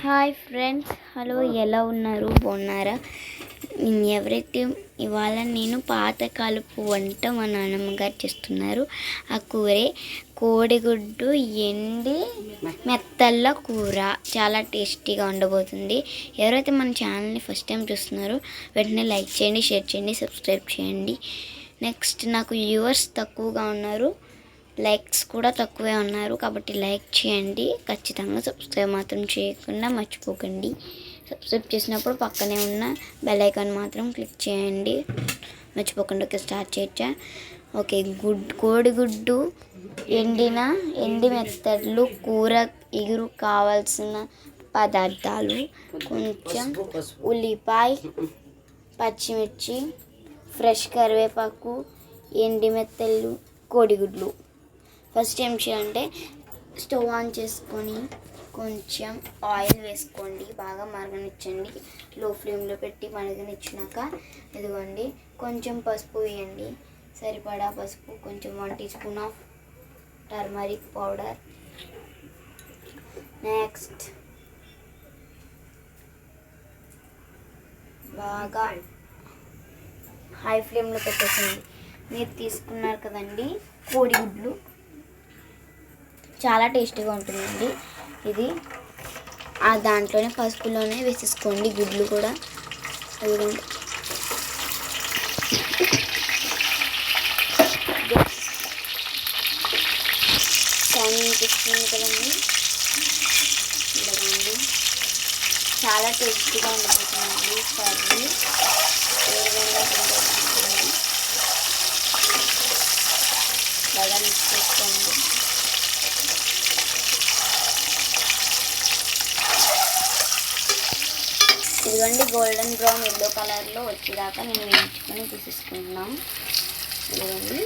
Hi friends, hello, ఎలా ఉన్నారు? బాగున్నారా? ఎవరైతే ఇవాళ నేను పాతకాలపు వంట మా నాన్నమ్మ గారు చేస్తున్నారు. ఆ కూరే కోడిగుడ్డు ఎండి మెత్తల్ల కూర. చాలా టేస్టీగా ఉండబోతుంది. ఎవరైతే మన ఛానల్ని ఫస్ట్ టైం చూస్తున్నారో వెంటనే లైక్ చేయండి, షేర్ చేయండి, సబ్స్క్రైబ్ చేయండి. నెక్స్ట్, నాకు వ్యూవర్స్ తక్కువగా ఉన్నారు, లైక్స్ కూడా తక్కువే ఉన్నారు, కాబట్టి లైక్ చేయండి. ఖచ్చితంగా సబ్స్క్రైబ్ మాత్రం చేయకుండా మర్చిపోకండి. సబ్స్క్రైబ్ చేసినప్పుడు పక్కనే ఉన్న బెల్ ఐకాన్ మాత్రం క్లిక్ చేయండి, మర్చిపోకుండా. ఓకే, స్టార్ట్ చేయొచ్చా? ఓకే, కోడిగుడ్డు ఎండి మెత్తడ్లు కూర ఎగురు కావాల్సిన పదార్థాలు: కొంచెం ఉల్లిపాయ, పచ్చిమిర్చి, ఫ్రెష్ కరివేపాకు, ఎండి మెత్తళ్ళు, కోడిగుడ్లు. ఫస్ట్ ఏం చేయాలంటే స్టవ్ ఆన్ చేసుకొని కొంచెం ఆయిల్ వేసుకోండి, బాగా మరగనిచ్చండి. లో ఫ్లేమ్లో పెట్టి మరగనిచ్చినాక ఇదిగోండి కొంచెం పసుపు వేయండి, సరిపడా పసుపు. కొంచెం 1 teaspoon of turmeric powder. Next బాగా హై ఫ్లేమ్లో పెట్టేసింది. మీరు తీసుకున్నారు కదండి కోడిగుడ్లు, చాలా టేస్టీగా ఉంటుందండి ఇది. ఆ దాంట్లోనే పసుపులోనే వేసేసుకోండి గుడ్లు కూడా. అదిగోండి, టైం అనిపిస్తుంది కదండి. ఇదిగోండి, చాలా టేస్టీగా ఉండిపోతుందండి కర్రీ. బాగా మిక్స్ చేసుకోండి. ఇదిగోండి, గోల్డెన్ బ్రౌన్ ఎల్లో కలర్లో వచ్చేదాకా నేను వేయించుకొని తీసేసుకుంటున్నాం. ఇదిగోండి,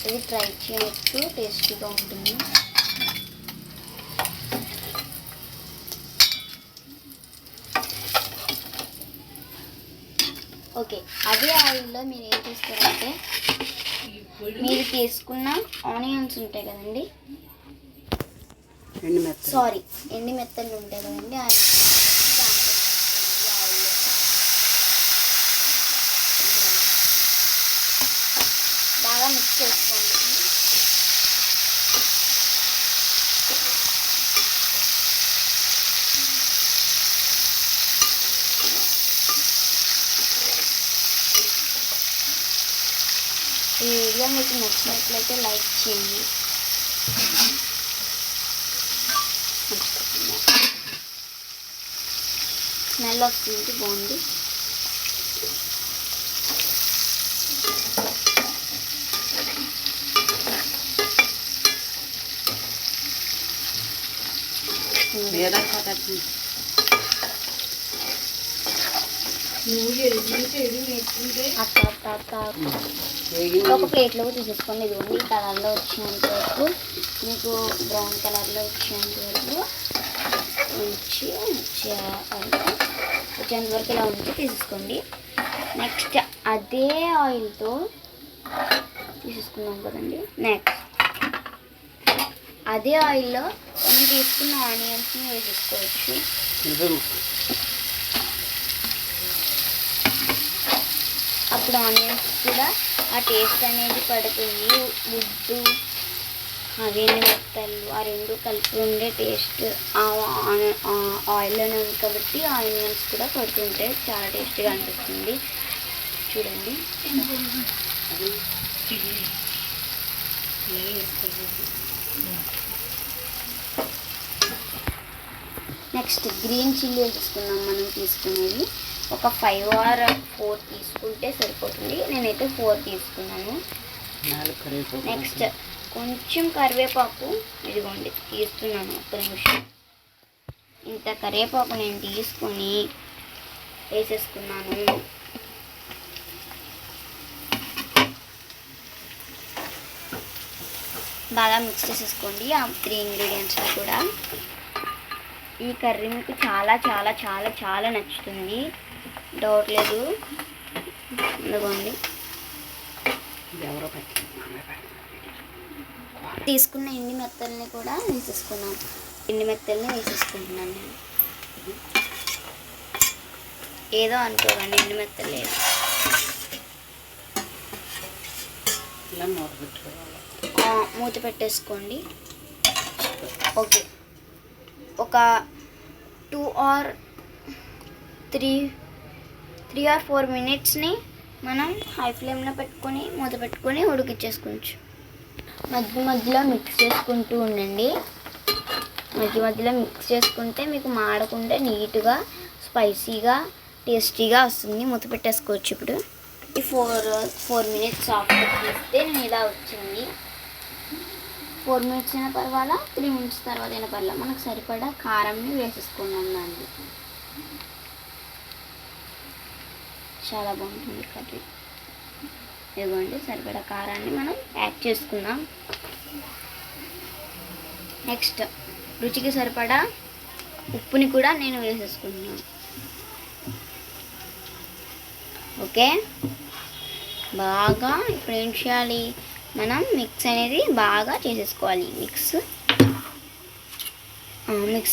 ఇది ట్రై చేయొచ్చు, టేస్టీగా ఉంటుంది. ఓకే, అదే ఆయిల్లో మీరు ఏం చేస్తారంటే మీరు తీసుకున్న ఆనియన్స్ ఉంటాయి కదండి, ఎండి మెత్తలు ఉంటాయి కదండి, బాగా మిక్స్ చేసుకోండి. ఈ వీడియో మీకు నచ్చినట్లయితే లైక్ చేయండి. స్మెల్ వస్తుంది, బాగుంది. ఒక ప్లేట్లో తీసేసుకోండి. ఇదిగోండి, ఈ కలర్లో వచ్చేంత వరకు, మీకు బ్రౌన్ కలర్లో వచ్చేంత వరకు వచ్చేంత వరకు ఇలా ఉంచి తీసేసుకోండి. నెక్స్ట్ అదే ఆయిల్తో తీసేసుకున్నాం కదండి. నెక్స్ట్ అదే ఆయిల్లో మనం తీసుకున్న ఆనియన్స్ని వేసేసుకోవచ్చు. అప్పుడు ఆనియన్స్ కూడా ఆ టేస్ట్ అనేది పడుతుంది. గుడ్డు, అవేమి మెత్తలు, ఆ రెండు కలిపి ఉండే టేస్ట్ ఆయిల్లోనే ఉంది కాబట్టి ఆనియన్స్ కూడా పడుతుంటే చాలా టేస్టీగా అనిపిస్తుంది. చూడండి, నెక్స్ట్ గ్రీన్ చిల్లీ వేసుకున్నాం. మనం తీసుకునేది ఒక 5 or 4 తీసుకుంటే సరిపోతుంది. నేనైతే 4 తీసుకున్నాను. నెక్స్ట్ కొంచెం కరివేపాకు, ఇదిగోండి తీస్తున్నాను, ఒక్క నిమిషం. ఇంత కరివేపాకు నేను తీసుకొని వేసేసుకున్నాను. బాగా మిక్స్ చేసేసుకోండి ఆ 3 ఇంగ్రీడియంట్స్ కూడా. ఈ కర్రీ మీకు చాలా చాలా చాలా చాలా నచ్చుతుంది, డౌట్ లేదు. ఇదిగోండి, తీసుకున్న ఎండి మెత్తల్ని కూడా వేసేసుకున్నాం. పిండి మెత్తల్ని వేసేసుకుంటున్నాను నేను. ఏదో అనుకోకండి, ఎండు మెత్తలు లేదు. మూత పెట్టేసుకోండి. ఓకే, ఒక 2 or 3 or 4 minutesని మనం హై ఫ్లేమ్లో పెట్టుకొని మూత పెట్టుకొని ఉడికించేసుకోవచ్చు. మధ్య మధ్యలో మిక్స్ చేసుకుంటూ ఉండండి. మధ్యలో మిక్స్ చేసుకుంటే మీకు మాడకుండా నీట్గా స్పైసీగా టేస్టీగా వస్తుంది. మూత పెట్టేసుకోవచ్చు. ఇప్పుడు ఈ 4 minutes ఆఫ్టర్ తీస్తే నేను ఇలా వచ్చింది. 4 minutes అయినా పర్వాలా, 3 minutes తర్వాత అయినా పర్వాలా, మనకు సరిపడా కారంని వేసేసుకున్నాం దాన్ని. చాలా బాగుంటుంది కర్రీ. ఇదిగోండి, సరిపడా కారాన్ని మనం యాడ్ చేసుకుందాం. నెక్స్ట్ రుచికి సరిపడా ఉప్పుని కూడా నేను వేసేసుకుంటున్నాను. ఓకే, బాగా ఇప్పుడు ఏం చేయాలి, మనం మిక్స్ అనేది బాగా చేసేసుకోవాలి. మిక్స్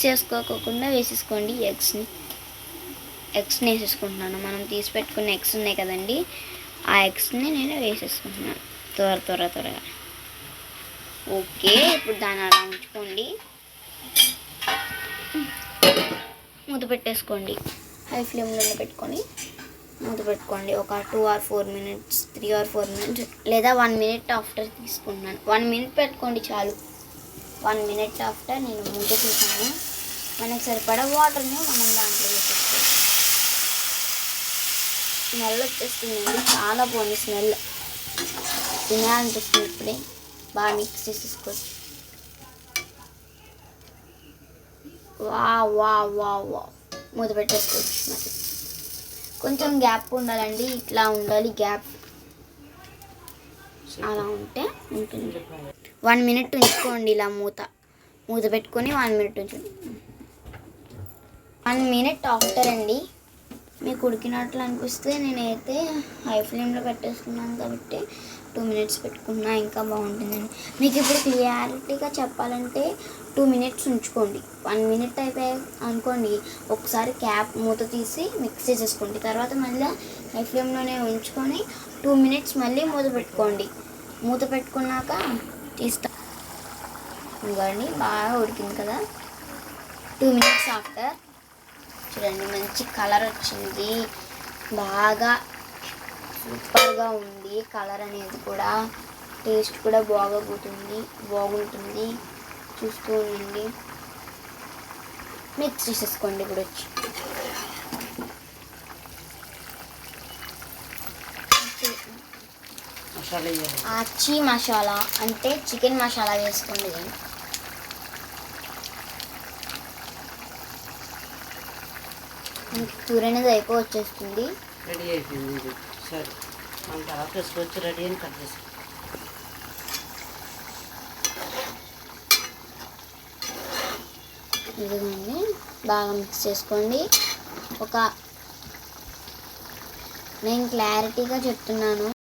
చేసుకోకుండా వేసేసుకోండి. ఎగ్స్ని వేసేసుకుంటున్నాను. మనం తీసి పెట్టుకున్న ఎగ్స్ ఉన్నాయి కదండి, ఆ ఎగ్స్ని నేను వేసేసుకుంటున్నాను త్వరగా. ఓకే, ఇప్పుడు దాన్ని అలా ఉంచుకోండి. మూత పెట్టేసుకోండి. హై ఫ్లేమ్లో పెట్టుకొని మూత పెట్టుకోండి. ఒక 2 or 4 minutes, 3 or 4 minutes, లేదా 1 minute ఆఫ్టర్ తీసుకుంటున్నాను. 1 minute పెట్టుకోండి చాలు. 1 minute ఆఫ్టర్ నేను మూత తీసాను. మనకు సరిపడా వాటర్ని మనం దాంట్లో వేసేసుకోవాలి. స్మెల్ వచ్చేస్తుంది, చాలా బాగుంది స్మెల్. తినాలనిపిస్తుంది ఇప్పుడే. బాగా మిక్స్ చేసేసుకోవచ్చు. వా మూత పెట్టేసుకోవచ్చు. మరి కొంచెం గ్యాప్ ఉండాలండి, ఇట్లా ఉండాలి గ్యాప్. అలా ఉంటే ఉంటుంది. 1 minute ఉంచుకోండి. ఇలా మూత పెట్టుకొని 1 minute ఉంచండి. 1 minute ఆఫ్టర్ అండి, మీకు ఉడికినట్లు అనిపిస్తే నేనైతే హై ఫ్లేమ్లో పెట్టేసుకున్నాను కాబట్టి 2 minutes పెట్టుకున్నా ఇంకా బాగుంటుందండి. మీకు ఇప్పుడు క్లియారిటీగా చెప్పాలంటే 2 minutes ఉంచుకోండి. 1 minute అయిపోయి అనుకోండి, ఒకసారి మూత తీసి మిక్స్ చేసేసుకోండి. తర్వాత మళ్ళీ హై ఫ్లేమ్లోనే ఉంచుకొని 2 minutes మళ్ళీ మూత పెట్టుకోండి. మూత పెట్టుకున్నాక తీస్తా. ఇంకోండి, బాగా ఉడికింది కదా. 2 minutes ఆఫ్టర్ చూడండి, మంచి కలర్ వచ్చింది. బాగా సూపర్గా ఉంది కలర్ అనేది కూడా. టేస్ట్ కూడా బాగుంటుంది. చూస్తూ ఉండండి. మిక్స్ చేసేసుకోండి. ఇప్పుడు వచ్చి ఆచి మసాలా అంటే చికెన్ మసాలా వేసుకోండి. కూర అనేది వచ్చేస్తుంది. రెడీ అయిపోయింది. సరే, మనం తర్వాత తీసుకొచ్చి రెడీ అని కట్ చేస్తాం. ఇదిగోండి, బాగా మిక్స్ చేసుకోండి. నేను క్లారిటీగా చెప్తున్నాను.